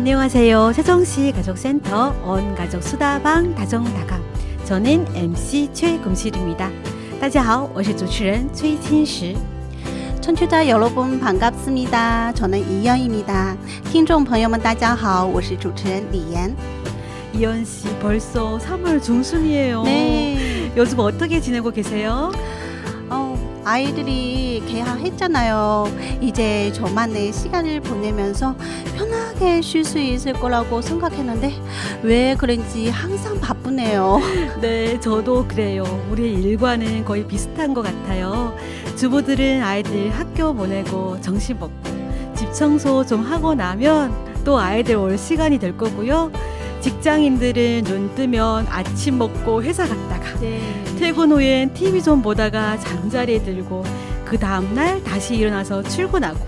안녕하세요. 세정시 가족센터 온가족 수다방 다정다감. 저는 MC 최금실입니다. 大家好，我是主持人崔金石。 청취자 여러분 반갑습니다. 저는 이연입니다. 听众朋友们大家好，我是主持人李妍。 이연 씨 벌써 3월 중순이에요. 네. 요즘 어떻게 지내고 계세요? 아이들이 개학했잖아요. 이제 저만의 시간을 보내면서 편하게 쉴 수 있을 거라고 생각했는데 왜 그런지 항상 바쁘네요. 네, 저도 그래요. 우리의 일과는 거의 비슷한 것 같아요. 주부들은 아이들 학교 보내고 점심 먹고 집 청소 좀 하고 나면 또 아이들 올 시간이 될 거고요. 직장인들은 눈 뜨면 아침 먹고 회사 갔다가 퇴근 후엔 TV 좀 보다가 잠자리에 들고 그 다음날 다시 일어나서 출근하고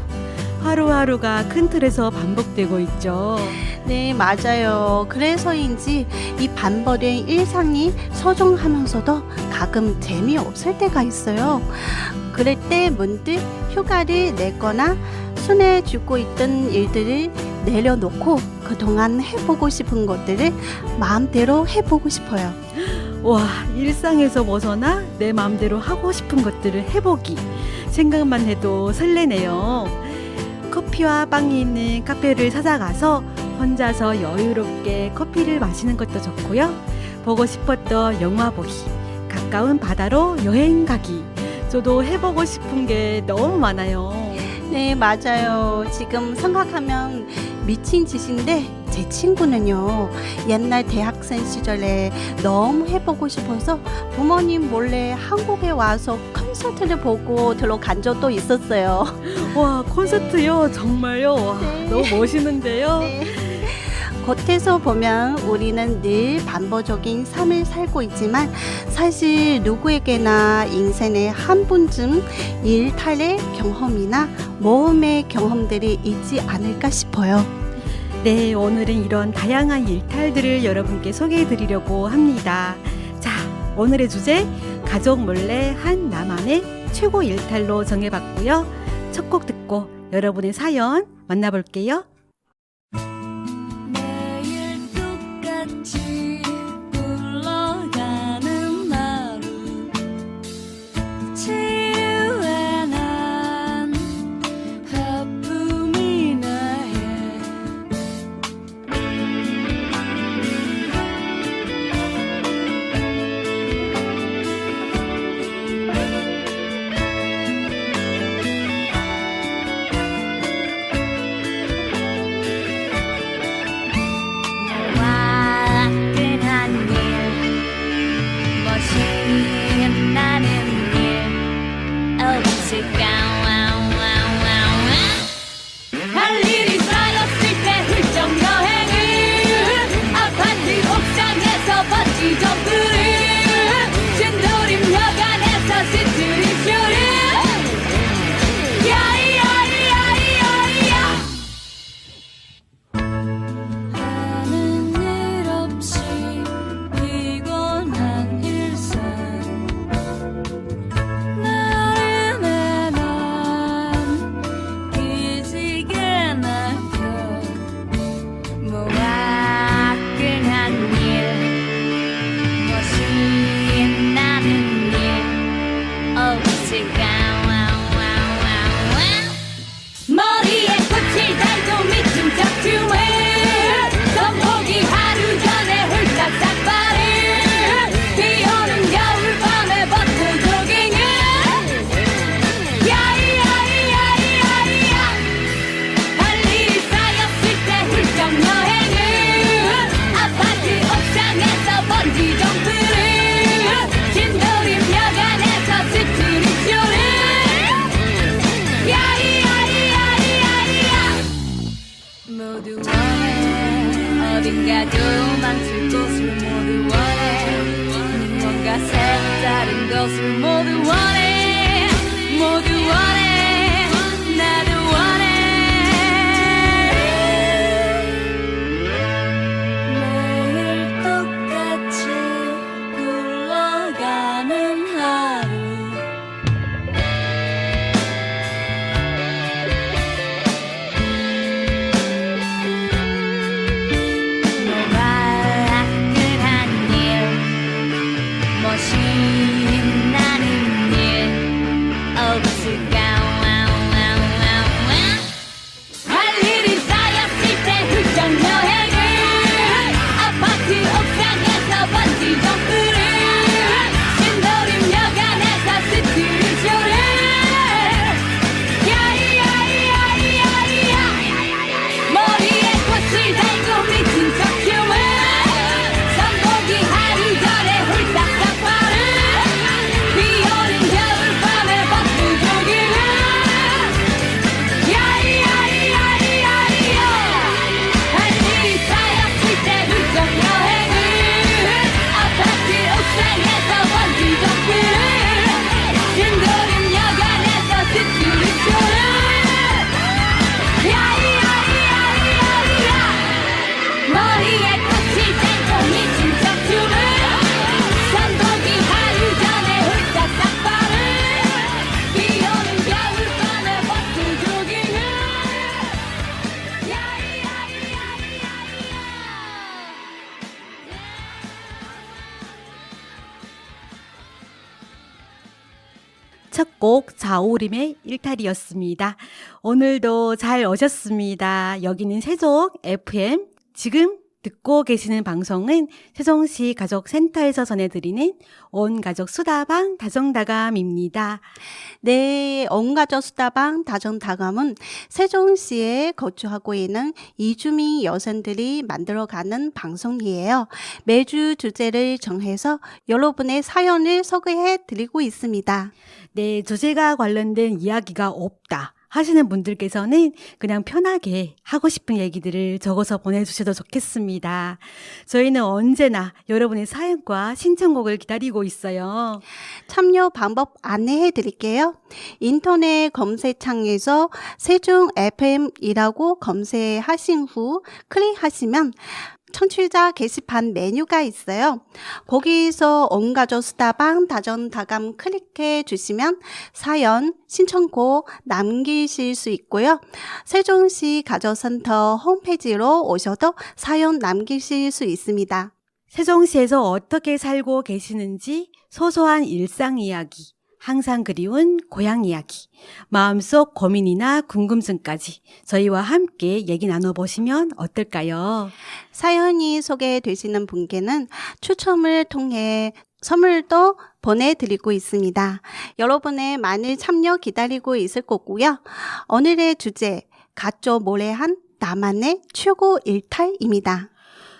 하루하루가 큰 틀에서 반복되고 있죠. 네, 맞아요. 그래서인지 이 반복된 일상이 소중하면서도 가끔 재미없을 때가 있어요. 그럴 때 문득 휴가를 내거나 손에 쥐고 있던 일들을 내려놓고 그동안 해보고 싶은 것들을 마음대로 해보고 싶어요. 와, 일상에서 벗어나 내 마음대로 하고 싶은 것들을 해보기. 생각만 해도 설레네요. 커피와 빵이 있는 카페를 찾아가서 혼자서 여유롭게 커피를 마시는 것도 좋고요. 보고 싶었던 영화 보기, 가까운 바다로 여행 가기. 저도 해보고 싶은 게 너무 많아요. 네, 맞아요. 지금 생각하면 미친 짓인데 제 친구는요, 옛날 대학생 시절에 너무 해보고 싶어서 부모님 몰래 한국에 와서 콘서트를 보고 들어간 적도 있었어요. 와, 콘서트요? 정말요? 와, 네. 너무 멋있는데요. 네. 겉에서 보면 우리는 늘 반복적인 삶을 살고 있지만 사실 누구에게나 인생의 한 번쯤 일탈의 경험이나 모험의 경험들이 있지 않을까 싶어요. 네, 오늘은 이런 다양한 일탈들을 여러분께 소개해 드리려고 합니다. 자, 오늘의 주제, 가족 몰래 한 나만의 최고 일탈로 정해봤고요. 첫 곡 듣고 여러분의 사연 만나볼게요. 매일 똑같이 굴러가는 하루 지루해 난 하품이나 해 화끈한 일 멋이 나는 일 어디가 할 일이 쌓였을 때 훌쩍 여행을 아파트 옥상에서 버티 점프를 신도림 여관에서 스트릿 쇼를 야이야이야이야이야 하는 일 없이 피곤한 일상 나른해 난 기지개 날려 뭐 화끈한 일 멋이 나는 일 어디가 머리에 꽃을 달고 밑은 짝퉁을 선풍기 하루 전에 홀딱 삭발을 비오는 겨울밤에 버튼 조깅을 야이야이야이야이야 할 일이 쌓였을 때 훌쩍 여행을 아파트 옥상에서 번지 점프를 신도림 여관에서 스트릿 쇼를 야이야이야이야이야 모두 원해 어딘가 도망칠 곳을 모두 원해 뭔가 색다른 것을 모두 원해 모두 원해 나도 원해 매일 똑같이 굴러가는 하루 여행을 아파트 옥상에서 번지 점프를 신도림역 안에서 스트릿쇼를 야이야이야이야이야 머리에 꽃을 달고 미친 척춤을 선보기 하루 전에 홀딱 삭발을 비오는 겨울밤에 버스조기를 야이야이야이야이야 할일이 쌓였을 때 훌쩍 여행을 아파트 옥상에서 번지 점프를 신도림역 안에서 스트릿쇼를 야이야이야이야이야 머리에 꽃을 달고 미친 척춤을 선보기 하루 전에 홀딱 삭발을 비오는 겨울밤에 버스 조기를 야이야이야이야이야 첫 곡 자우림의 일탈이었습니다. 오늘도 잘 오셨습니다. 여기는 세종 FM. 지금 듣고 계시는 방송은 세종시 가족센터에서 전해드리는 온 가족 수다방 다정다감입니다. 네, 온가족 수다방 다정다감은 세종시에 거주하고 있는 이주민 여성들이 만들어가는 방송이에요. 매주 주제를 정해서 여러분의 사연을 소개해 드리고 있습니다. 네, 주제가 관련된 이야기가 없다 하시는 분들께서는 그냥 편하게 하고 싶은 얘기들을 적어서 보내주셔도 좋겠습니다. 저희는 언제나 여러분의 사연과 신청곡을 기다리고 있어요. 참여 방법 안내해 드릴게요. 인터넷 검색창에서 세종 FM이라고 검색하신 후 클릭하시면 청취자 게시판 메뉴가 있어요. 거기서 온가족 수다방 다정다감 클릭해 주시면 사연, 신청곡 남기실 수 있고요. 세종시 가족센터 홈페이지로 오셔도 사연 남기실 수 있습니다. 세종시에서 어떻게 살고 계시는지 소소한 일상 이야기, 항상 그리운 고향 이야기, 마음속 고민이나 궁금증까지 저희와 함께 얘기 나눠보시면 어떨까요? 사연이 소개되시는 분께는 추첨을 통해 선물도 보내드리고 있습니다. 여러분의 많은 참여 기다리고 있을 거고요. 오늘의 주제, 가쪼 모래한 나만의 최고 일탈입니다.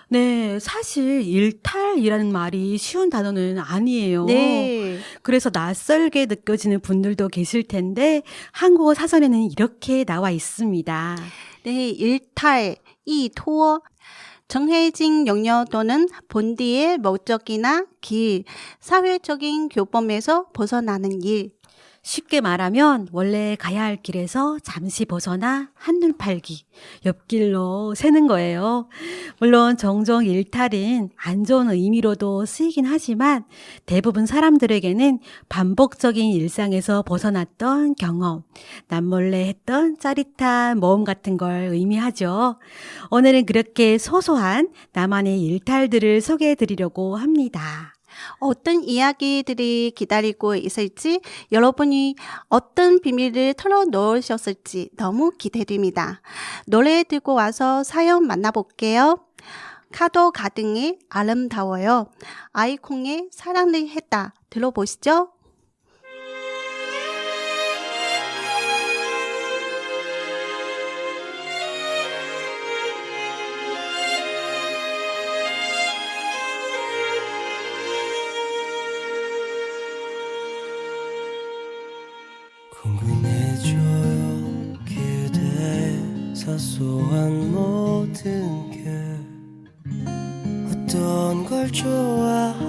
네, 사실 일탈이라는 말이 쉬운 단어는 아니에요. 네. 그래서 낯설게 느껴지는 분들도 계실 텐데 한국어 사전에는 이렇게 나와 있습니다. 네, 일탈, 이토, 정해진 영역 또는 본디의 목적이나 길, 사회적인 교범에서 벗어나는 일. 쉽게 말하면 원래 가야 할 길에서 잠시 벗어나 한눈 팔기, 옆길로 새는 거예요. 물론 종종 일탈은 안 좋은 의미로도 쓰이긴 하지만 대부분 사람들에게는 반복적인 일상에서 벗어났던 경험, 남몰래 했던 짜릿한 모험 같은 걸 의미하죠. 오늘은 그렇게 소소한 나만의 일탈들을 소개해 드리려고 합니다. 어떤 이야기들이 기다리고 있을지, 여러분이 어떤 비밀을 털어놓으셨을지 너무 기대됩니다. 노래 듣고 와서 사연 만나볼게요. 카도 가등의 아름다워요. 아이콩의 사랑을 했다. 들어보시죠. 궁금해져요 그대의 사소한 모든 게 어떤 걸 좋아하는지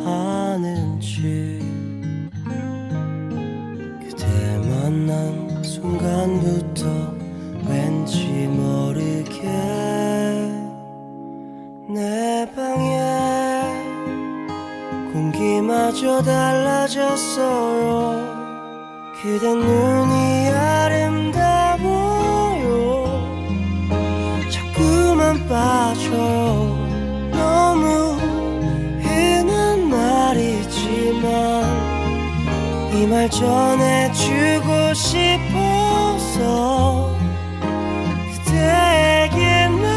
그대 만난 순간부터 왠지 모르게 내 방에 공기마저 달라졌어요. 그대 눈이 아름다워요. 자꾸만 빠져요. 너무 흔한 말이지만 이 말 전해주고 싶어서 그대에게 난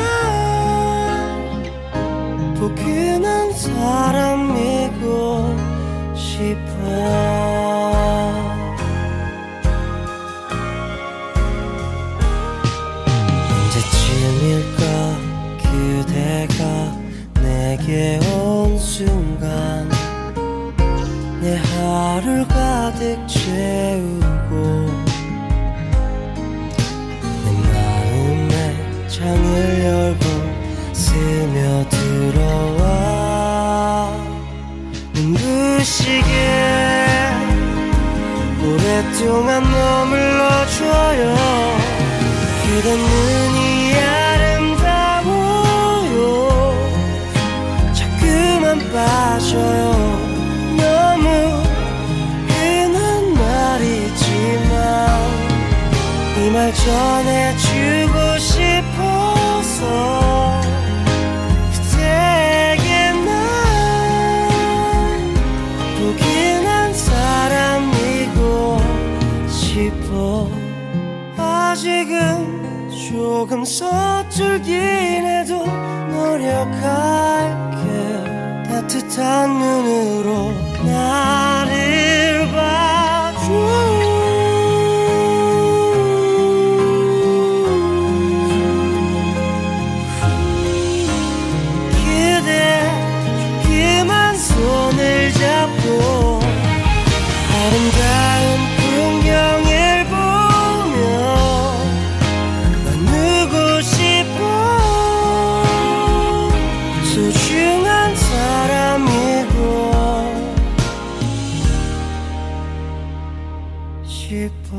사람이고 싶어. 언제쯤일까 그대가 내게 온 순간 내 하루를 가득 채우고 내 마음에 창을 열고 스며들어와 눈부시게 오랫동안 머물러줘요. 그대 눈이 아름다워요. 자꾸만 빠져요. 너무 흔한 말이지만 이 말 전해주고 싶어서 그대에게 난 포근한 사람이고 싶어. 아직은 조금 서툴긴 해도 노력할게. 따뜻한 눈으로 나를 봐줘. 그대 그만 손을 잡고 아름다운 풍경을 보며 나누고 싶어. 소중한 사람이고 싶어.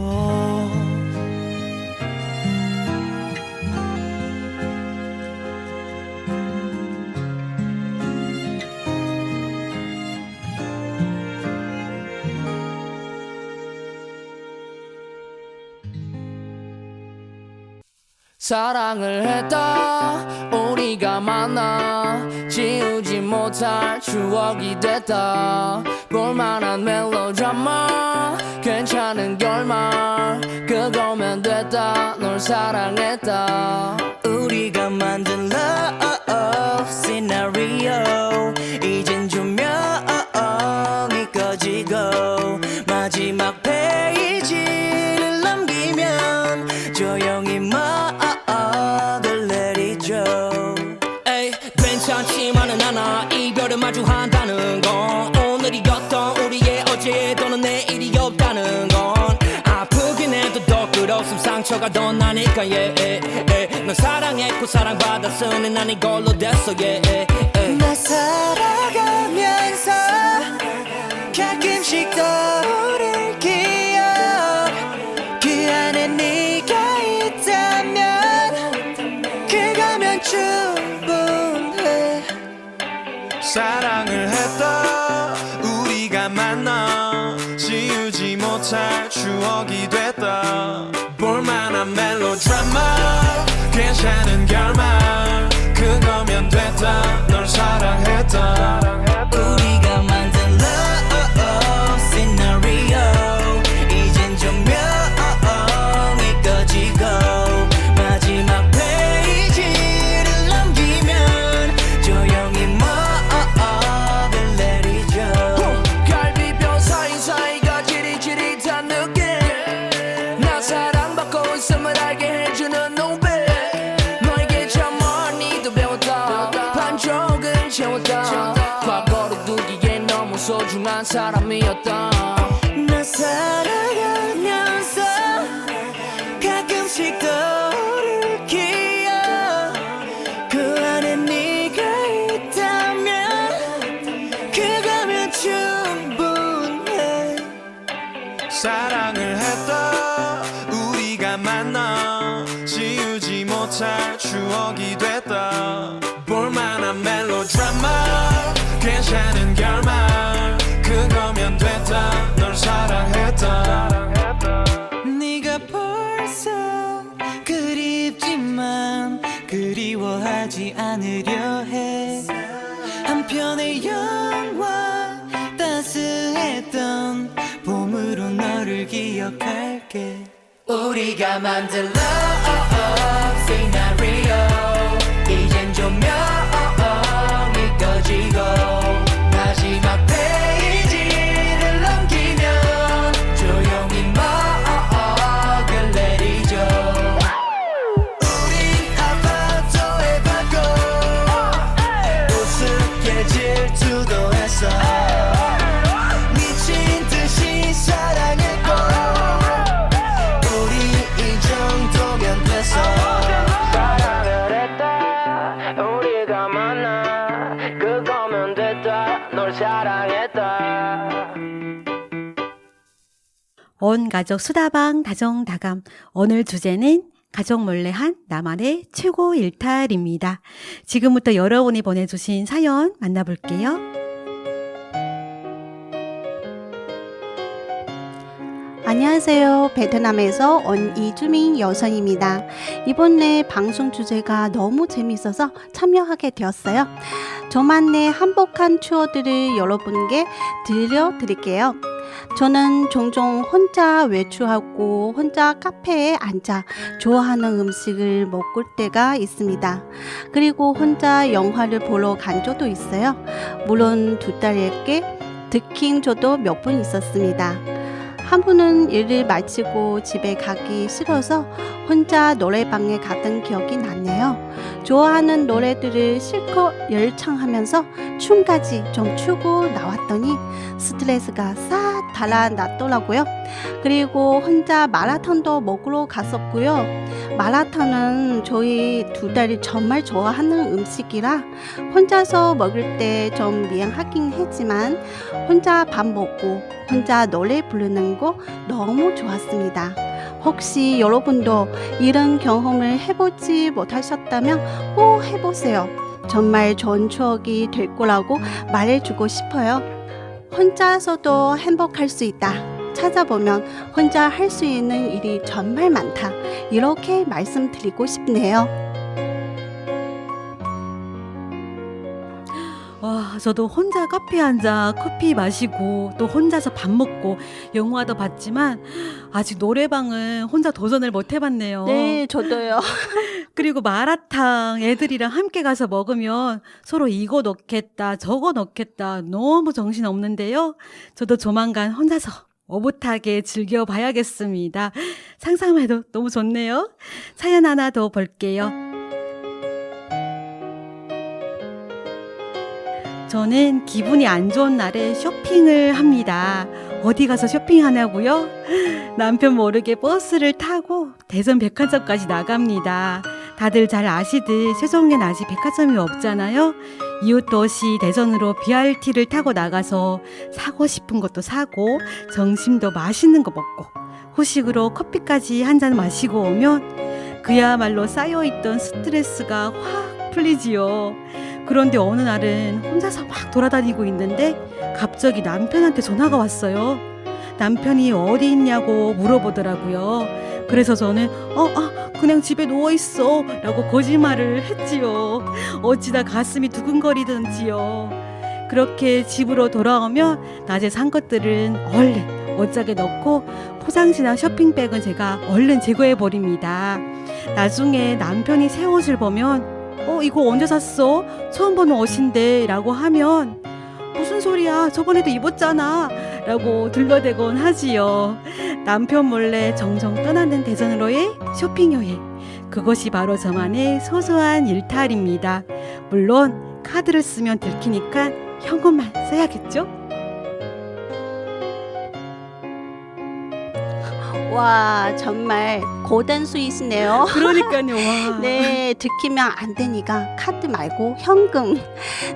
사랑을 했다 우리가 만나 지우지 못할 추억이 됐다. 볼만한 멜로드라마 괜찮은 결말 그거면 됐다. 널 사랑했다. 우리가 만든 love scenario 이젠 조명이 꺼지고 마지막 페이지를 넘기면 조용히 막을 내리죠. 에이 괜찮지만은 않아 이별을 마주한다는 건 오늘이었던 우리의 어제 또는 내일이 없다는 건 아프긴 해도 더 끝없음 상처가 더 나니까 넌 사랑했고 사랑받았으니 난 이걸로 됐어 나 살아가면서 가끔씩 떠오를 기억 그 안에 네가 있다면 그거면 충분해. 사랑을 했다 우리가 만나 지우지 못할 추억이 됐다. 볼만한 멜로드라마 괜찮은 결말 그거면 됐다. 널 사랑했다. 우리가 만든 love scenario 이젠 조명이 꺼지고 마지막 페이지를 넘기면 조용히 막을 내리죠. 갈비뼈 사이사이가 지릿지릿한 느낌 나 사랑받고 있음을 알게 해주는 눈빛 너에게 참 많이도 배웠다. 반쪽은 채웠다. 과거로 두기엔 너무 소중한 사람이었다. 나 살아가면서 가끔씩 떠오를 기억 그 안에 네가 있다면 그거면 충분해. 사랑을 했다 우리가 만나 지우지 못할 추억이 됐다. 볼만한 멜로드라마 괜찮은 결말 그거면 됐다. 널 사랑했다. 네가 벌써 그립지만 그리워하지 않으려 해. 한편의 영화 따스했던 봄으로 너를 기억할게. 우리가 만든 love scenario 이젠 조명이 꺼지고 사랑했다. 온 가족 수다방 다정다감. 오늘 주제는 가족 몰래 한 나만의 최고 일탈입니다. 지금부터 여러분이 보내주신 사연 만나볼게요. 안녕하세요. 베트남에서 온 이주민 여성입니다. 이번에 방송 주제가 너무 재밌어서 참여하게 되었어요. 저만의 행복한 추억들을 여러분께 들려드릴게요. 저는 종종 혼자 외출하고 혼자 카페에 앉아 좋아하는 음식을 먹을 때가 있습니다. 그리고 혼자 영화를 보러 간 적도 있어요. 물론 두 딸에게 들킨 적도 몇 번 있었습니다. 한 분은 일을 마치고 집에 가기 싫어서 혼자 노래방에 갔던 기억이 나네요. 좋아하는 노래들을 실컷 열창하면서 춤까지 좀 추고 나왔더니 스트레스가 싹 달아났더라고요. 그리고 혼자 마라톤도 먹으러 갔었고요. 마라톤은 저희 두 딸이 정말 좋아하는 음식이라 혼자서 먹을 때 좀 미안하긴 했지만 혼자 밥 먹고 혼자 노래 부르는 거 너무 좋았습니다. 혹시 여러분도 이런 경험을 해보지 못하셨다면 꼭 해보세요. 정말 좋은 추억이 될 거라고 말해주고 싶어요. 혼자서도 행복할 수 있다. 찾아보면 혼자 할 수 있는 일이 정말 많다. 이렇게 말씀드리고 싶네요. 와, 저도 혼자 카페에 앉아 커피 마시고 또 혼자서 밥 먹고 영화도 봤지만 아직 노래방은 혼자 도전을 못 해봤네요. 네, 저도요. 그리고 마라탕 애들이랑 함께 가서 먹으면 서로 이거 넣겠다 저거 넣겠다 너무 정신없는데요. 저도 조만간 혼자서 오붓하게 즐겨봐야겠습니다. 상상만 해도 너무 좋네요. 사연 하나 더 볼게요. 저는 기분이 안 좋은 날에 쇼핑을 합니다. 어디 가서 쇼핑하냐고요? 남편 모르게 버스를 타고 대전 백화점까지 나갑니다. 다들 잘 아시듯 세종엔 아직 백화점이 없잖아요. 이웃 도시 대전으로 BRT를 타고 나가서 사고 싶은 것도 사고 점심도 맛있는 거 먹고 후식으로 커피까지 한 잔 마시고 오면 그야말로 쌓여있던 스트레스가 확 풀리지요. 그런데 어느 날은 혼자서 막 돌아다니고 있는데 갑자기 남편한테 전화가 왔어요. 남편이 어디 있냐고 물어보더라고요. 그래서 저는 그냥 집에 누워있어 라고 거짓말을 했지요. 어찌다 가슴이 두근거리던지요. 그렇게 집으로 돌아오면 낮에 산 것들은 얼른 옷장에 넣고 포장지나 쇼핑백은 제가 얼른 제거해버립니다. 나중에 남편이 새 옷을 보면 이거 언제 샀어? 처음 보는 옷인데 라고 하면 무슨 소리야 저번에도 입었잖아 라고 들러대곤 하지요. 남편 몰래 정정 떠나는 대전으로의 쇼핑 여행, 그것이 바로 저만의 소소한 일탈입니다. 물론 카드를 쓰면 들키니까 현금만 써야겠죠? 와, 정말 고단수이시네요. 그러니까요. 와. 네, 들키면 안 되니까 카드 말고 현금.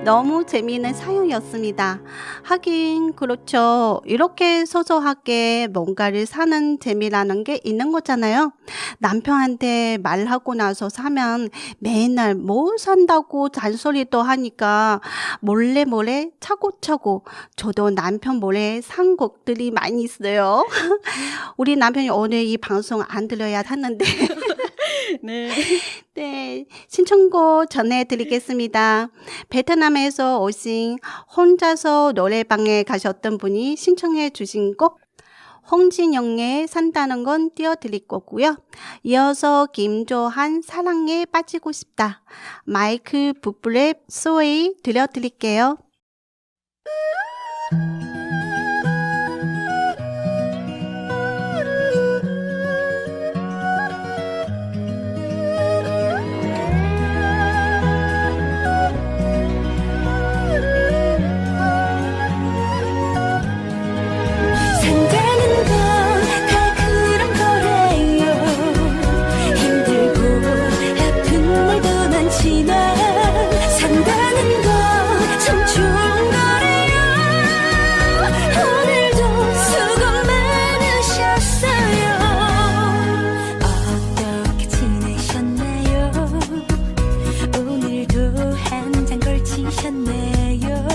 너무 재미있는 사연이었습니다. 하긴 그렇죠. 이렇게 소소하게 뭔가를 사는 재미라는 게 있는 거잖아요. 남편한테 말하고 나서 사면 맨날 뭐 산다고 잔소리도 하니까 몰래 차고차고 저도 남편 몰래 산 것들이 많이 있어요. 우리 남편이 오늘 이 방송 안 들어야 하는데 네. 네, 신청곡 전해드리겠습니다. 베트남에서 오신 혼자서 노래방에 가셨던 분이 신청해 주신 곡 홍진영의 산다는 건 띄워드릴 거고요. 이어서 김조한 사랑에 빠지고 싶다. 마이크 부블의 소웨이 들려드릴게요. 산다는 건 다 그런 거래요. 힘들고 아픈 날도 많지만 산다는 건 참 오셨네요.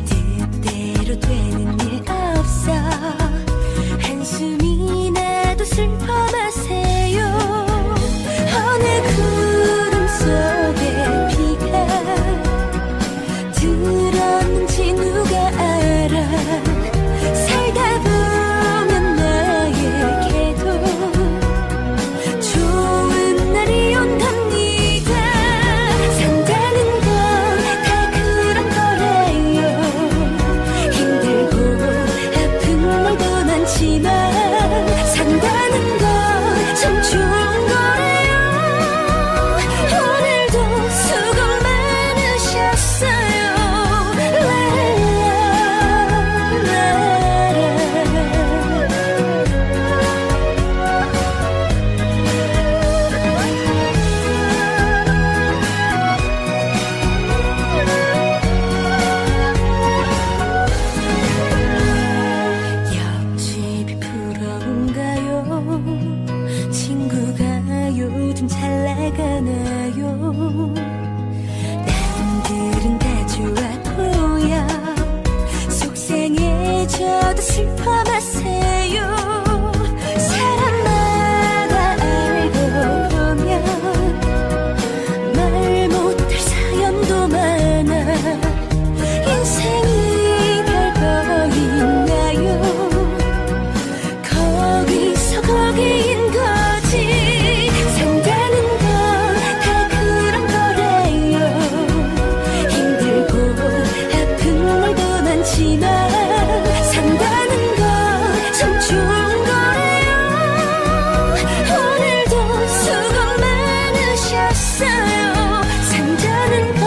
뜻대로 되는 일 없어. 한숨이 나도 슬퍼 마세요. 어느 구름 속에 비가 들었는지 누가 알아. 살다 보면 나에게도 좋은 날이 온답니다. 산다는 건 다 그런 거래요. 힘들고 아픈 날도 많지만 산다는 건 참 좋은 거래요. 오늘도 수고 많으셨어요. 옆집이 부러운가요? 친구가 요즘 잘 나가나요? 남들은 다 좋아 보여. 속상해져도 슬퍼 마세요. 사람마다 알고 보면 말 못할 사연도 많아. 인생이 별거 있나요? 거기서 거기인 거지. 산다는 건 다 그런 거래요. 힘들고 아픈 날도 많지만 산다는 건 참 좋은 거래요. 오늘도 수고 많으셨어요. 산다는 건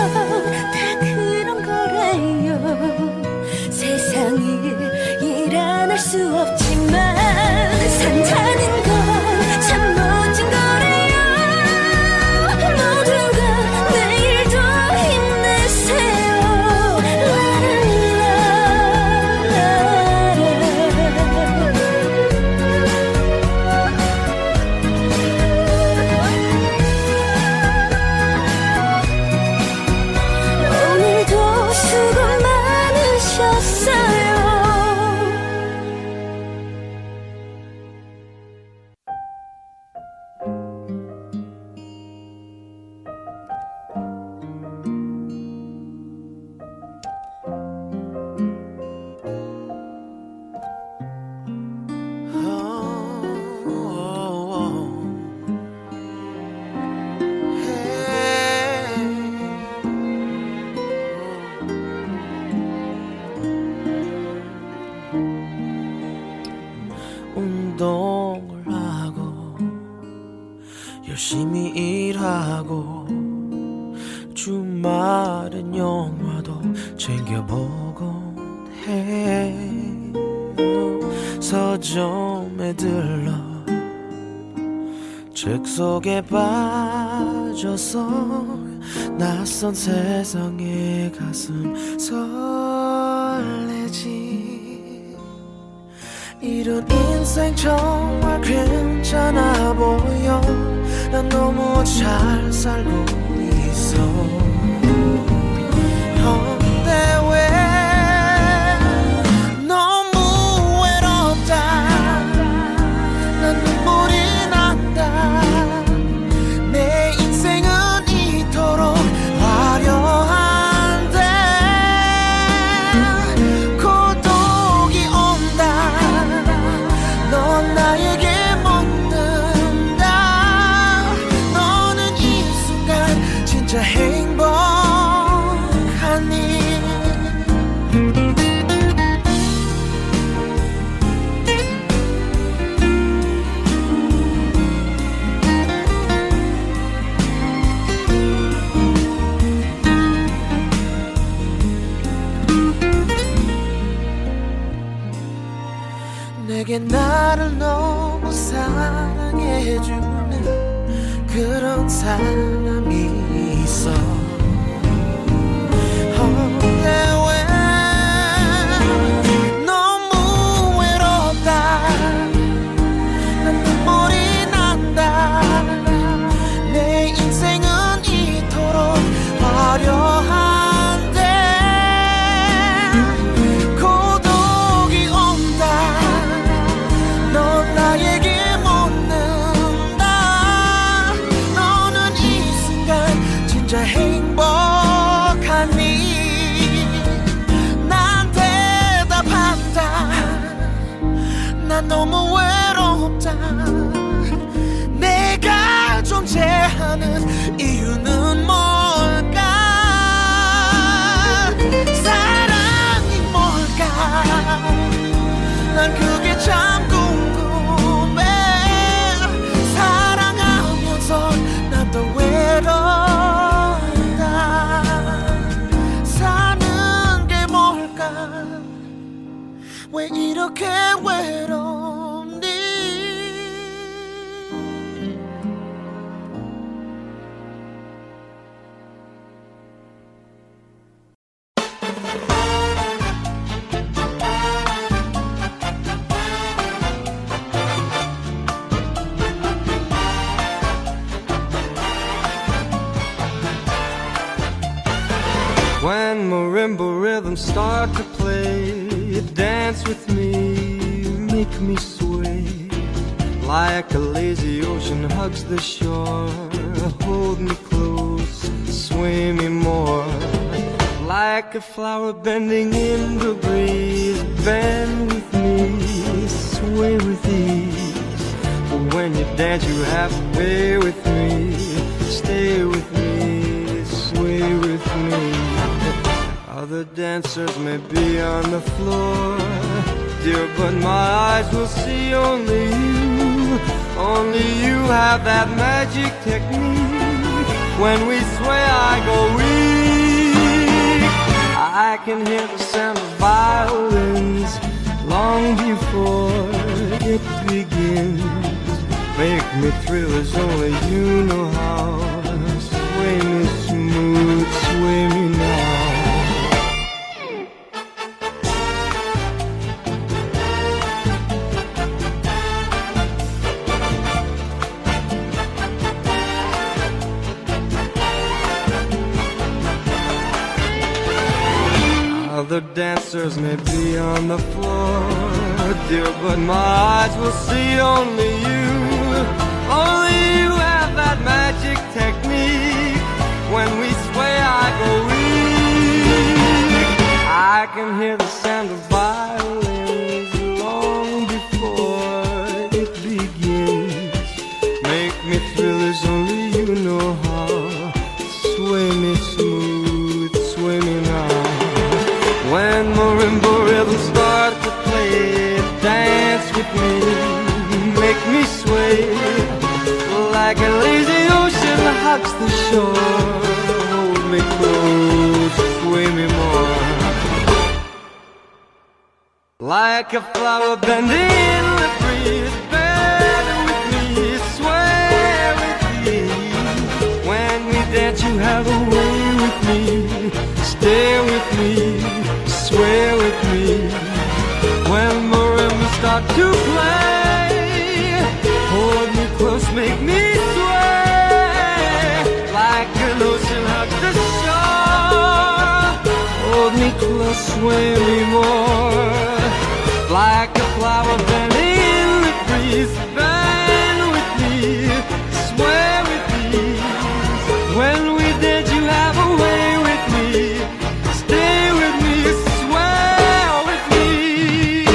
다 그런 거래요. 세상을 일 안 할 수 없지만 산다는 건 참 멋진 거래요. 모두가 내일도 힘내세요. 오늘도 수고 많으셨어요. 운동을 하고 열심히 일하고 주말엔 영화도 챙겨보곤 해. 서점에 들러 책 속에 빠져서 낯선 세상에 가슴 설레지. 이런 인생 정말 괜찮아 보여. 난 너무 잘 살고 있어. 근데 왜 너무 외롭다. 난 눈물이 난다. 내 인생은 이토록 화려한데 고독이 온다. 넌 나에게 묻는다. 너는 이 순간 진짜 행복하니. 내게 나를 너무 사랑해주는 그런 사람이 있어. 근데 왜 너무 외롭다. 난 눈물이 난다. 내 인생은 이토록 화려한 아니 난 대답한다 난 너무 외롭다 내가 존재하는 이유는 뭘까 사랑이 뭘까 난 그게 참 궁금해 사랑하면서 난 더 외롭다 사는 게 뭘까 왜 이렇게 외롭니 When marimba rhythms start to play, dance with me, make me sway. Like a lazy ocean hugs the shore, hold me close, sway me more. Like a flower bending in the breeze, bend with me, sway with ease. But when you dance you have to way with me, stay with me, sway with me. Other dancers may be on the floor, dear, but my eyes will see only you. Only you have that magic technique. When we sway, I go weak. I can hear the sound of violins long before it begins. Make me thrill as only you know how. Sway me smooth, sway me now. Other dancers may be on the floor, dear, but my eyes will see only you. Only you have that magic technique. When we sway, I go weak. I can hear the sound of violins long before it begins. Make me thrill as only you know how. Sway me smooth, sway me now. When marimba rhythms start to play, dance with me, make me sway. Like a lazy ocean hugs the shore, hold me close, sway me more. Like a flower bending in the breeze, bend with me, sway with me. When we dance you have a way with me, stay with me, sway with me. When marimbas start to play, hold me close, make me sway. Like an ocean hugs the shore, hold me close, sway me more. Like a flower bending in the breeze, bend with me, sway with me. When we dance you have a way with me, stay with me, sway with me.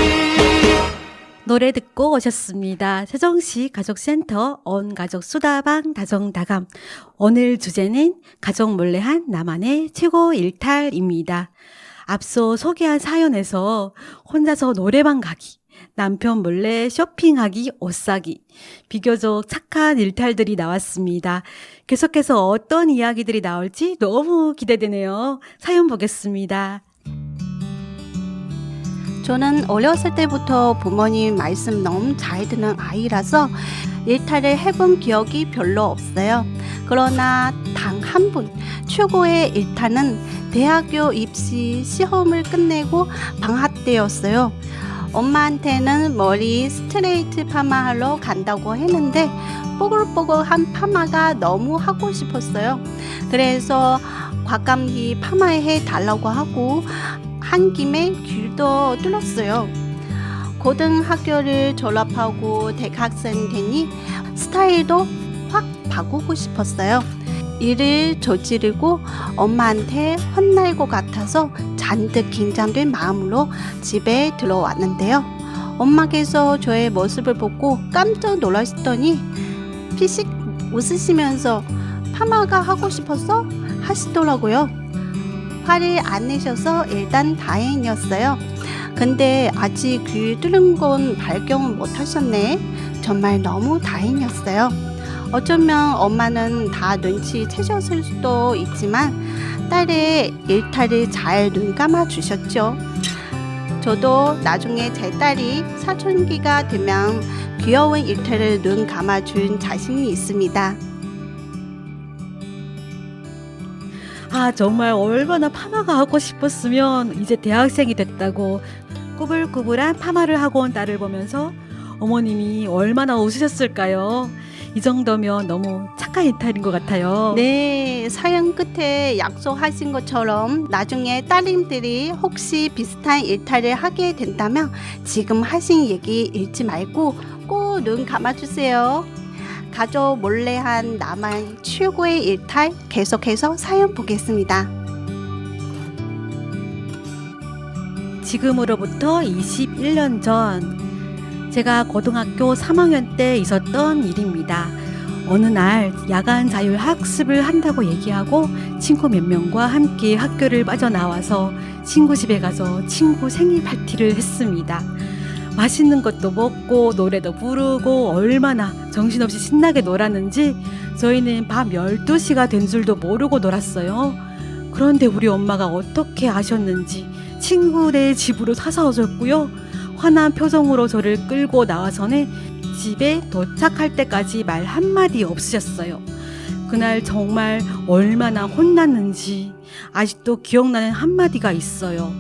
노래 듣고 오셨습니다. 세종시 가족센터 온 가족 수다방 다정다감. 오늘 주제는 가족 몰래 한 나만의 최고 일탈입니다. 앞서 소개한 사연에서 혼자서 노래방 가기, 남편 몰래 쇼핑하기, 옷 사기, 비교적 착한 일탈들이 나왔습니다. 계속해서 어떤 이야기들이 나올지 너무 기대되네요. 사연 보겠습니다. 저는 어렸을 때부터 부모님 말씀 너무 잘 듣는 아이라서 일탈을 해본 기억이 별로 없어요. 그러나 단 한 분, 최고의 일탈은 대학교 입시 시험을 끝내고 방학 때였어요. 엄마한테는 머리 스트레이트 파마하러 간다고 했는데 뽀글뽀글한 파마가 너무 하고 싶었어요. 그래서 과감히 파마해 달라고 하고 한 김에 길도 뚫었어요. 고등학교를 졸업하고 대학생 되니 스타일도 확 바꾸고 싶었어요. 일을 저지르고 엄마한테 혼날 것 같아서 잔뜩 긴장된 마음으로 집에 들어왔는데요. 엄마께서 저의 모습을 보고 깜짝 놀라시더니 피식 웃으시면서 파마가 하고 싶어서 하시더라고요. 화를 안 내셔서 일단 다행이었어요. 근데 아직 귀 뚫은 건 발견 못 하셨네. 정말 너무 다행이었어요. 어쩌면 엄마는 다 눈치채셨을 수도 있지만 딸의 일탈을 잘 눈감아 주셨죠. 저도 나중에 제 딸이 사춘기가 되면 귀여운 일탈을 눈 감아준 자신이 있습니다. 아, 정말 얼마나 파마가 하고 싶었으면 이제 대학생이 됐다고 꾸불꾸불한 파마를 하고 온 딸을 보면서 어머님이 얼마나 웃으셨을까요? 이 정도면 너무 착한 일탈인 것 같아요. 네, 사연 끝에 약속하신 것처럼 나중에 따님들이 혹시 비슷한 일탈을 하게 된다면 지금 하신 얘기 잊지 말고 꼭 눈 감아주세요. 가족 몰래 한 나만의 최고의 일탈 계속해서 사연 보겠습니다. 지금으로부터 21년 전 제가 고등학교 3학년 때 있었던 일입니다. 어느 날 야간 자율 학습을 한다고 얘기하고 친구 몇 명과 함께 학교를 빠져나와서 친구 집에 가서 친구 생일 파티를 했습니다. 맛있는 것도 먹고 노래도 부르고 얼마나 정신없이 신나게 놀았는지 저희는 밤 12시가 된 줄도 모르고 놀았어요. 그런데 우리 엄마가 어떻게 아셨는지 친구네 집으로 찾아오셨고요. 화난 표정으로 저를 끌고 나와서는 집에 도착할 때까지 말 한마디 없으셨어요. 그날 정말 얼마나 혼났는지 아직도 기억나는 한마디가 있어요.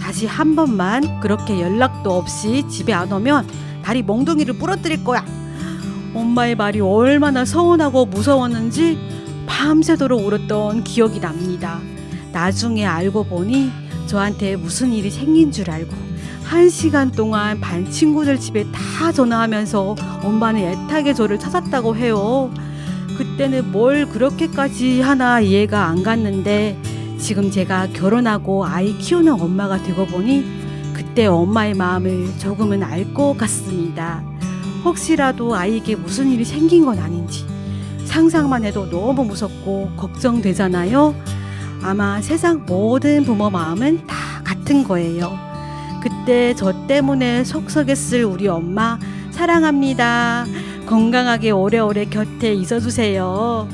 다시 한 번만 그렇게 연락도 없이 집에 안 오면 다리 몽둥이를 부러뜨릴 거야. 엄마의 말이 얼마나 서운하고 무서웠는지 밤새도록 울었던 기억이 납니다. 나중에 알고 보니 저한테 무슨 일이 생긴 줄 알고 1시간 동안 반 친구들 집에 다 전화하면서 엄마는 애타게 저를 찾았다고 해요. 그때는 뭘 그렇게까지 하나 이해가 안 갔는데 지금 제가 결혼하고 아이 키우는 엄마가 되고 보니 그때 엄마의 마음을 조금은 알 것 같습니다. 혹시라도 아이에게 무슨 일이 생긴 건 아닌지 상상만 해도 너무 무섭고 걱정되잖아요. 아마 세상 모든 부모 마음은 다 같은 거예요. 그때 저 때문에 속썩였을 우리 엄마 사랑합니다. 건강하게 오래오래 곁에 있어주세요.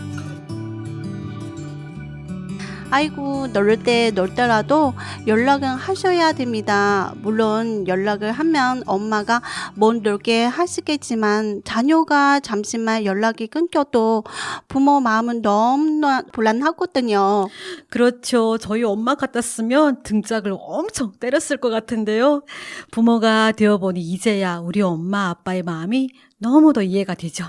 아이고, 놀 때 놀더라도 연락은 하셔야 됩니다. 물론 연락을 하면 엄마가 못 놀게 하시겠지만 자녀가 잠시만 연락이 끊겨도 부모 마음은 너무나 불안하거든요. 그렇죠. 저희 엄마 같았으면 등짝을 엄청 때렸을 것 같은데요. 부모가 되어보니 이제야 우리 엄마 아빠의 마음이 너무도 이해가 되죠.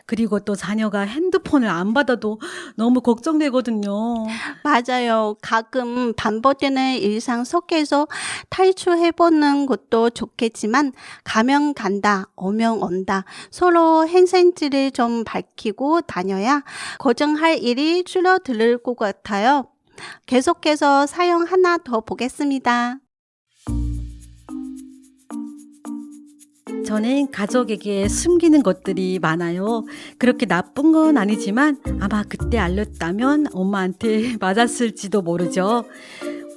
그리고 또 자녀가 핸드폰을 안 받아도 너무 걱정되거든요. 맞아요. 가끔 반복되는 일상 속에서 탈출해보는 것도 좋겠지만 가면 간다, 오면 온다. 서로 행생지를 좀 밝히고 다녀야 고정할 일이 줄어들 것 같아요. 계속해서 사연 하나 더 보겠습니다. 저는 가족에게 숨기는 것들이 많아요. 그렇게 나쁜 건 아니지만 아마 그때 알렸다면 엄마한테 맞았을지도 모르죠.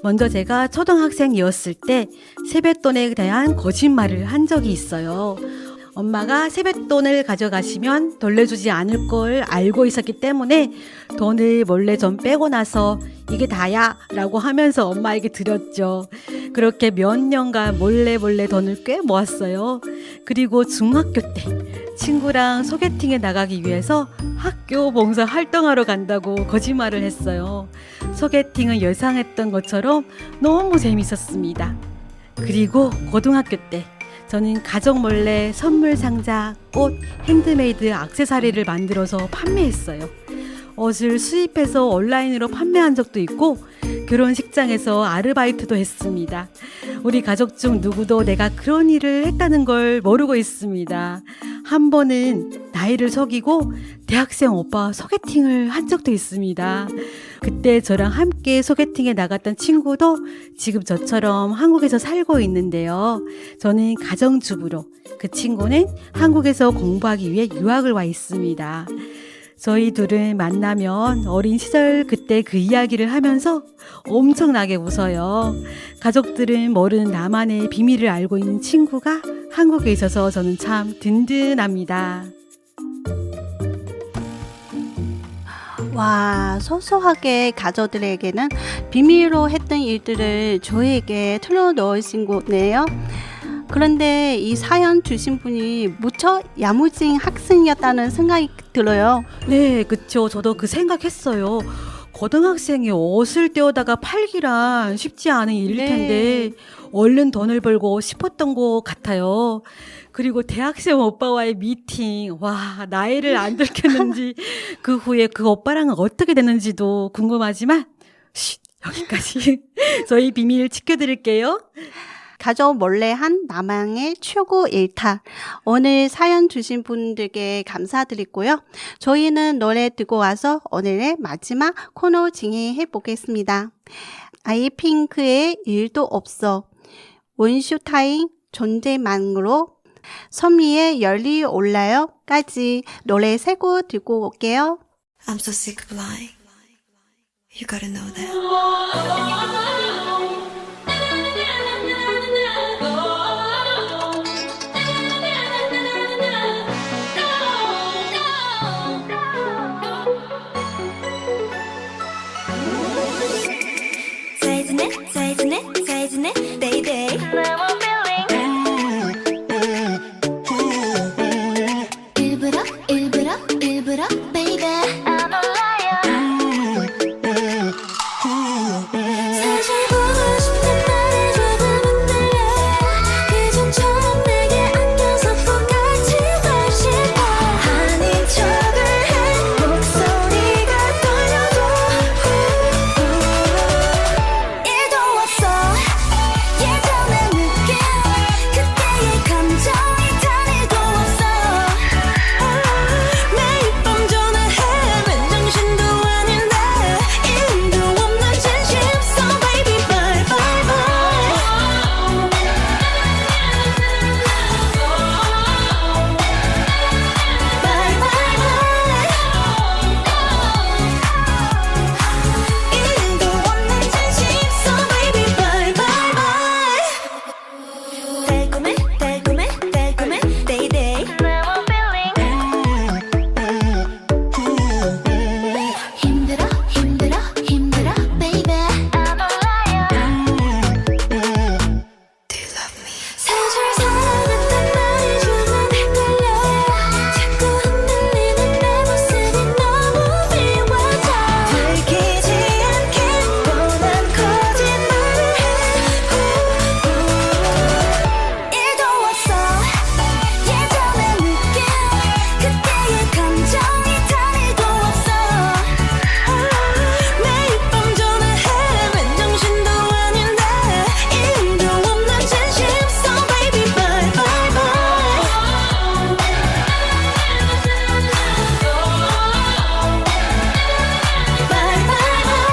먼저 제가 초등학생이었을 때 세뱃돈에 대한 거짓말을 한 적이 있어요. 엄마가 세뱃돈을 가져가시면 돌려주지 않을 걸 알고 있었기 때문에 돈을 몰래 좀 빼고 나서 이게 다야 라고 하면서 엄마에게 드렸죠. 그렇게 몇 년간 몰래 돈을 꽤 모았어요. 그리고 중학교 때 친구랑 소개팅에 나가기 위해서 학교 봉사 활동하러 간다고 거짓말을 했어요. 소개팅은 예상했던 것처럼 너무 재밌었습니다. 그리고 고등학교 때 저는 가족 몰래 선물 상자, 꽃, 핸드메이드 액세서리를 만들어서 판매했어요. 옷을 수입해서 온라인으로 판매한 적도 있고 결혼식장에서 아르바이트도 했습니다. 우리 가족 중 누구도 내가 그런 일을 했다는 걸 모르고 있습니다. 한 번은 나이를 속이고 대학생 오빠 소개팅을 한 적도 있습니다. 그때 저랑 함께 소개팅에 나갔던 친구도 지금 저처럼 한국에서 살고 있는데요. 저는 가정주부로, 그 친구는 한국에서 공부하기 위해 유학을 와 있습니다. 저희 둘은 만나면 어린 시절 그때 그 이야기를 하면서 엄청나게 웃어요. 가족들은 모르는 나만의 비밀을 알고 있는 친구가 한국에 있어서 저는 참 든든합니다. 와, 소소하게 가족들에게는 비밀로 했던 일들을 저에게 털어놓으신 거네요. 그런데 이 사연 주신 분이 무척 야무진 학생이었다는 생각이 들어요. 네, 그쵸. 저도 그 생각했어요. 고등학생이 옷을 떼어다가 팔기란 쉽지 않은 일일 네. 텐데 얼른 돈을 벌고 싶었던 것 같아요. 그리고 대학생 오빠와의 미팅, 와, 나이를 안 들켰는지 그 후에 그 오빠랑은 어떻게 됐는지도 궁금하지만 여기까지. 저희 비밀 지켜드릴게요. 가족 몰래 한 나만의 최고 일탈. 오늘 사연 주신 분들께 감사드리고요. 저희는 노래 듣고 와서 오늘의 마지막 코너 진행해 보겠습니다. 아이핑크의 일도 없어, 원슈타인 존재만으로, 선미의 열이 올라요까지 노래 세 곡 듣고 올게요. I'm so sick of lying. You gotta know that. 사이즈네, baby. 일부러, baby. I'm a liar. 사실 보고 싶은 말이 조금은 들려. 예전처럼 내게 안겨서 포같이 싶어. 아닌 척을 해, 목소리가 떨려도. 일도 없어, 예전의 느낌, 그때의 감정이 단 일도 없어. 매일 밤 전화해, 맨정신도 아닌데 일도 없는 진심. So baby bye bye bye. Bye bye bye. 일도 없는 진심. So baby bye bye bye. 달콤해, baby. 힘들어, baby. I'm a liar. Do you love me? 사실 사랑했단 말이 조금 헷갈려. 자꾸 흔들리는 내 모습이 너무 미워져. 들키지 않게 뻔한 거짓말을 해. 일도 없어, 예전의 느낌, 그때의 감정이 단 일도 없어. 매일 밤 전화해, 맨정신도 아닌데 일도 없는 진심. So baby bye bye bye. Bye bye bye.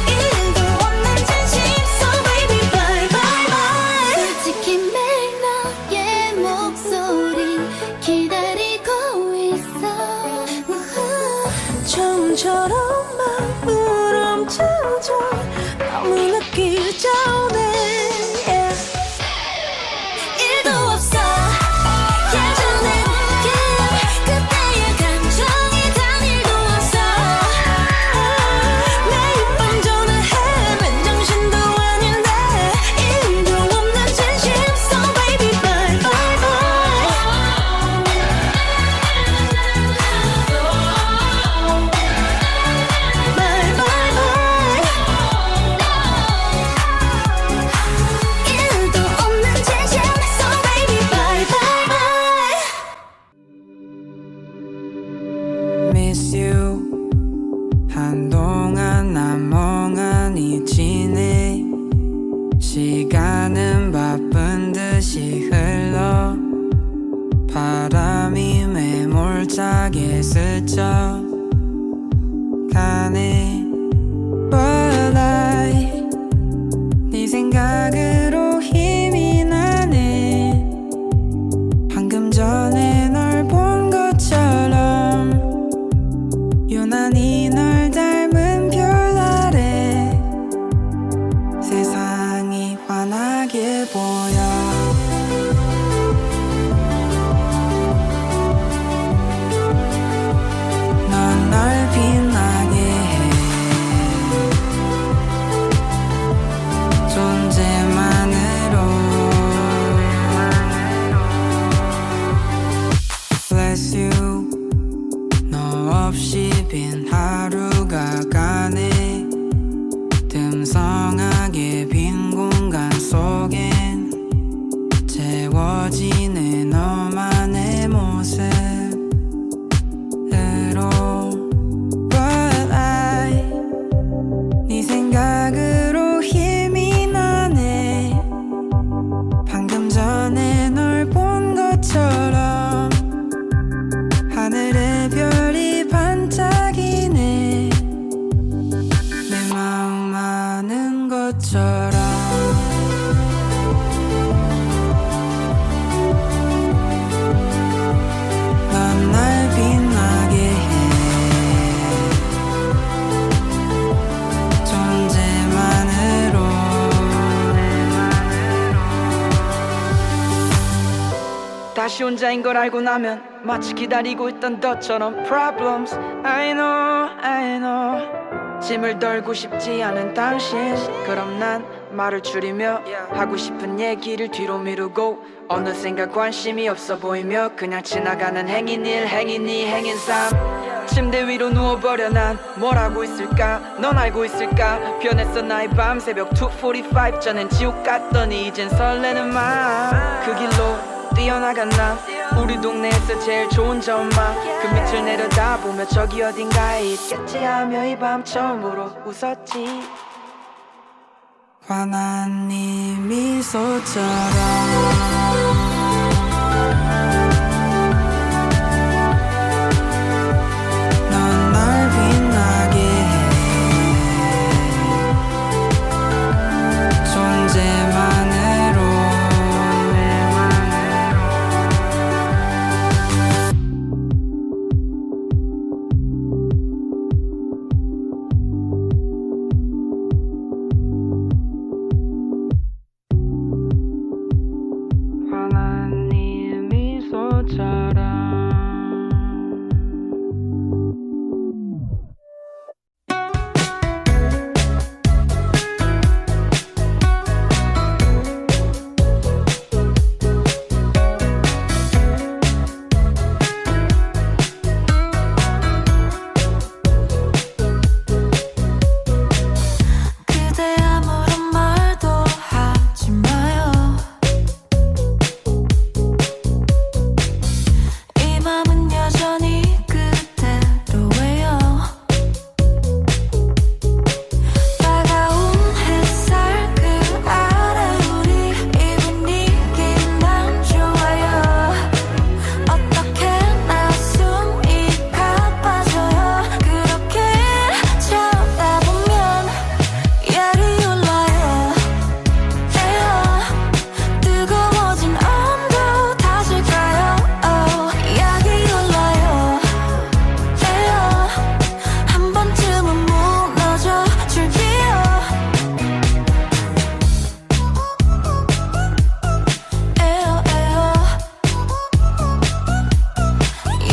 일도 없는 진심. So baby bye bye bye. 솔직히 매일 너의 목소리 기다리고 있어. 처음처럼 마음을 훔쳐줘, 너무 늦기 전에. 일도 없어, 예전의 느낌, 그때의 감정이 단 일도 없어. 매일 밤 전화해, 맨정신도 아닌데 일도 없는 진심. So baby bye bye bye. Bye bye bye. 빈 하루가 가네 듬성하게 빈 공간 속엔 채워지는 너만의 모습으로 But I 네 생각으로 힘이 나네 방금 전에 널 본 것처럼 하늘의 별이 반짝이네 내 마음 아는 것처럼 넌 날 빛나게 해 존재만으로 다시 혼자인 걸 알고 나면 마치 기다리고 있던 너처럼 Problems I know 짐을 덜고 싶지 않은 당신 그럼 난 말을 줄이며 하고 싶은 얘기를 뒤로 미루고 어느샌가 관심이 없어 보이며 그냥 지나가는 행인 일 행인 이 행인 삶 침대 위로 누워버려 난 뭘 하고 있을까 넌 알고 있을까 변했어 나의 밤 새벽 2:45 전엔 지옥 같더니 이젠 설레는 마음 그 길로 뛰어나간 나 우리 동네에서 제일 좋은 전망 그 밑을 내려다보며 저기 어딘가에 있겠지 하며 이 밤 처음으로 웃었지 환한 네 미소처럼 넌 날 빛나게 해 존재만으로 환한 네 미소처럼 그대 아무런 말도 하지 마요 이 맘은 여전히 그대로예요 따가운 햇살 그 아래 우리 이 분위기 난 좋아요 어떻게 나 숨이 가빠져요 그렇게 쳐다보면 열이 올라요 에어 뜨거워진 온도 다질까요 약이 올라요 에어 한 번쯤은 무너져 줄게요 에어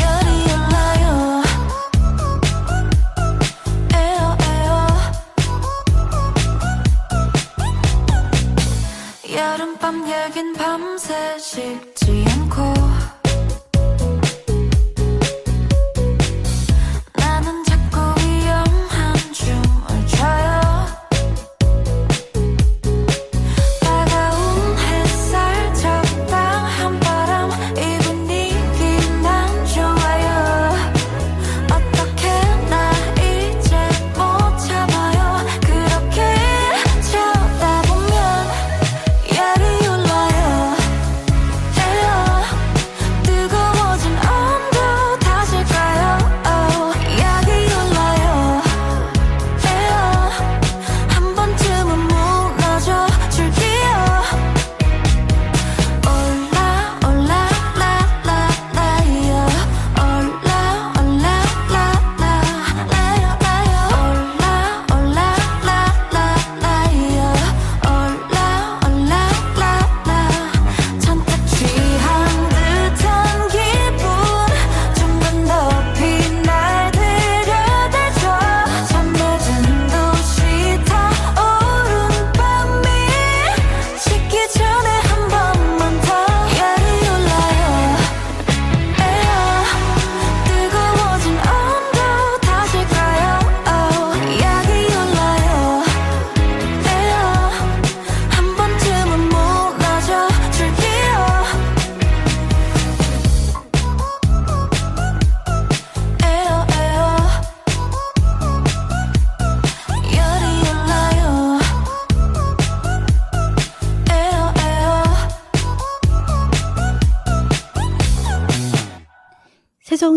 열이 올라요 에어 여름밤 여긴 밤새 식지 않고 나는 자꾸 위험한 춤을 춰요 따가운 햇살 적당한 바람 이 분위기 난 좋아요 어떻게 나 이제 못 참아요 그렇게 쳐다보면 열이 올라요 에어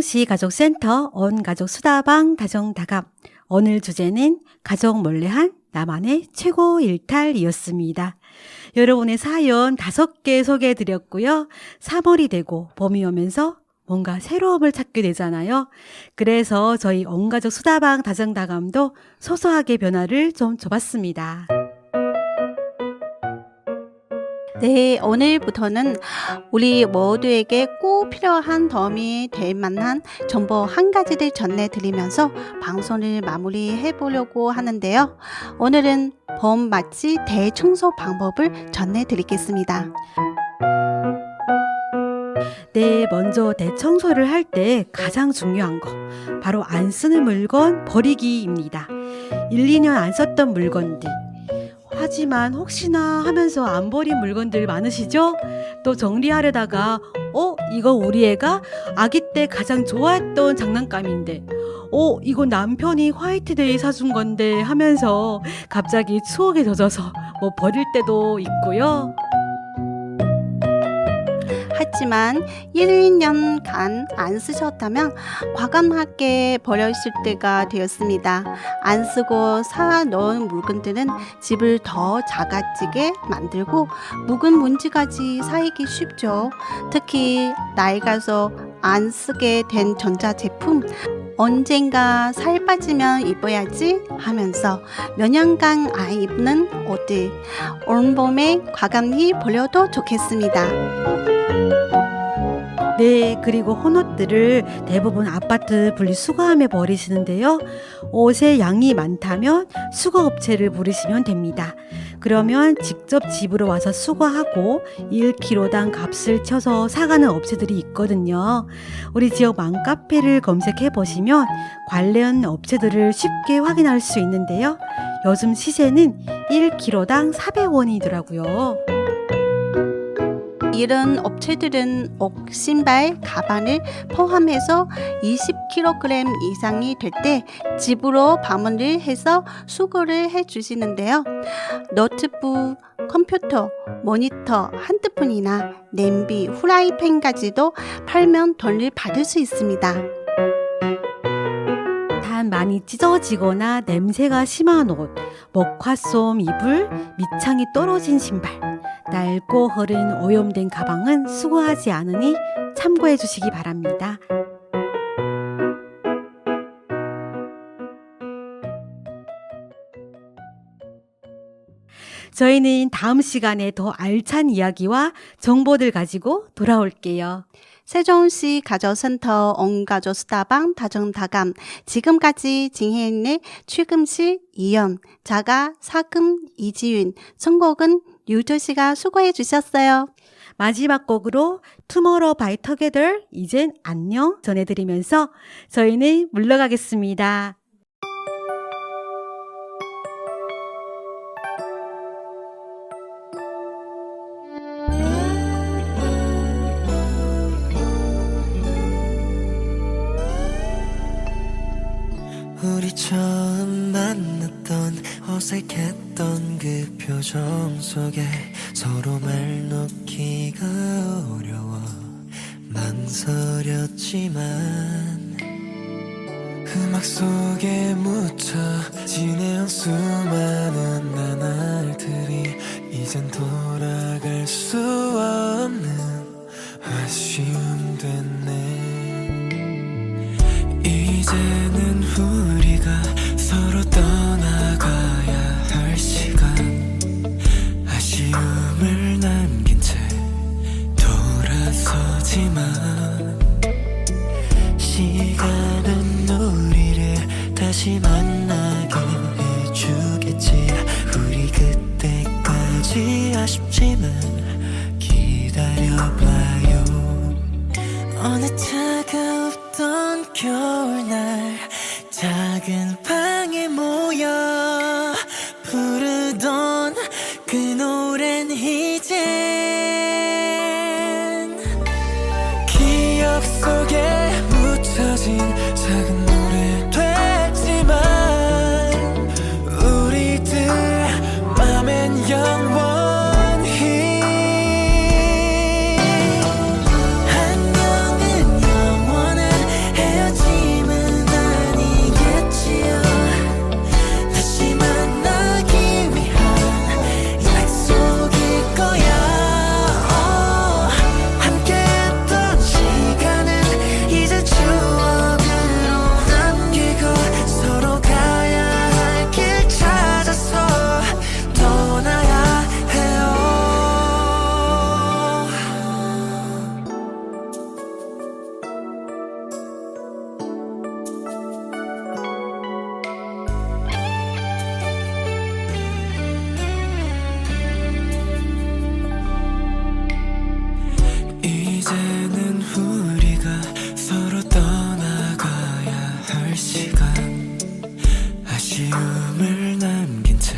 세종시 가족센터 온가족수다방 다정다감. 오늘 주제는 가족 몰래한 나만의 최고 일탈이었습니다. 여러분의 사연 5개 소개해드렸고요. 3월이 되고 봄이 오면서 뭔가 새로움을 찾게 되잖아요. 그래서 저희 온가족 수다방 다정다감도 소소하게 변화를 좀 줘봤습니다. 네, 오늘부터는 우리 모두에게 꼭 필요한 도움이 될 만한 정보 한 가지를 전해드리면서 방송을 마무리해 보려고 하는데요. 오늘은 봄 맞이 대청소 방법을 전해드리겠습니다. 네, 먼저 대청소를 할 때 가장 중요한 거 바로 안 쓰는 물건 버리기입니다. 1, 2년 안 썼던 물건들, 하지만 혹시나 하면서 안 버린 물건들 많으시죠? 또 정리하려다가 이거 우리 애가 아기 때 가장 좋아했던 장난감인데 이거 남편이 화이트데이 사준 건데 하면서 갑자기 추억에 젖어서 버릴 때도 있고요. 하지만 1, 2년간 안 쓰셨다면 과감하게 버렸을 때가 되었습니다. 안 쓰고 사 놓은 물건들은 집을 더 작아지게 만들고 묵은 먼지까지 쌓이기 쉽죠. 특히 낡아서 안 쓰게 된 전자제품, 언젠가 살 빠지면 입어야지 하면서 몇 년간 안 입는 옷들, 온봄에 과감히 버려도 좋겠습니다. 네, 그리고 헌옷들을 대부분 아파트 분리수거함에 버리시는데요. 옷의 양이 많다면 수거업체를 부르시면 됩니다. 그러면 직접 집으로 와서 수거하고 1kg당 값을 쳐서 사가는 업체들이 있거든요. 우리 지역 맘카페를 검색해 보시면 관련 업체들을 쉽게 확인할 수 있는데요. 요즘 시세는 1kg당 400원이더라고요. 이런 업체들은 옷, 신발, 가방을 포함해서 20kg 이상이 될 때 집으로 방문을 해서 수거를 해주시는데요. 노트북, 컴퓨터, 모니터, 핸드폰이나 냄비, 후라이팬까지도 팔면 돈을 받을 수 있습니다. 단 많이 찢어지거나 냄새가 심한 옷, 목화솜 이불, 밑창이 떨어진 신발, 낡고 흐린 오염된 가방은 수거하지 않으니 참고해 주시기 바랍니다. 저희는 다음 시간에 더 알찬 이야기와 정보들 가지고 돌아올게요. 세종시 가족센터 온가족 수다방 다정다감, 지금까지 진행해 취금실 이연, 자가 사금 이지윤, 선곡은 유조씨가 수고해 주셨어요. 마지막 곡으로 투모로우 바이 터게더 이젠 안녕 전해드리면서 저희는 물러가겠습니다. 우리 처음 만났던 어색했던 그 표정 속에 서로 말 놓기가 어려워 망설였지만 음악 속에 묻혀 지내온 수많은 나날들이 이젠 돌아갈 수 없는 아쉬움 됐네. 이제는 우리가 서로 떠나가야 할 시간, 아쉬움을 남긴 채 돌아서지만 시간은 우리를 다시 만나게 해주겠지. 우리 그때까지 아쉽지만 기다려봐요. 어느 차가웠던 겨울날 작은 방에 모여 부르던 그 노래는 이젠 기억 속에 묻혀진 작은 노래 됐지만 우리들 맘엔 영원히 안녕은 영원한 아쉬움을 남긴 채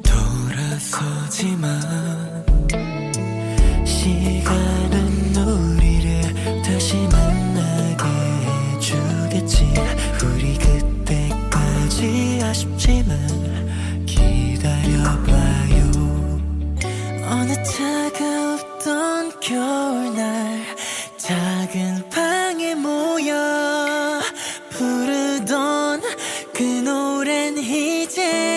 돌아서지만 시간은 우리를 다시 만나게 해주겠지. 우리 그때까지 아쉽지만 기다려봐요. 어느 차가웠던 겨울날 작은 방에 모여 부르던 그 노래는 이제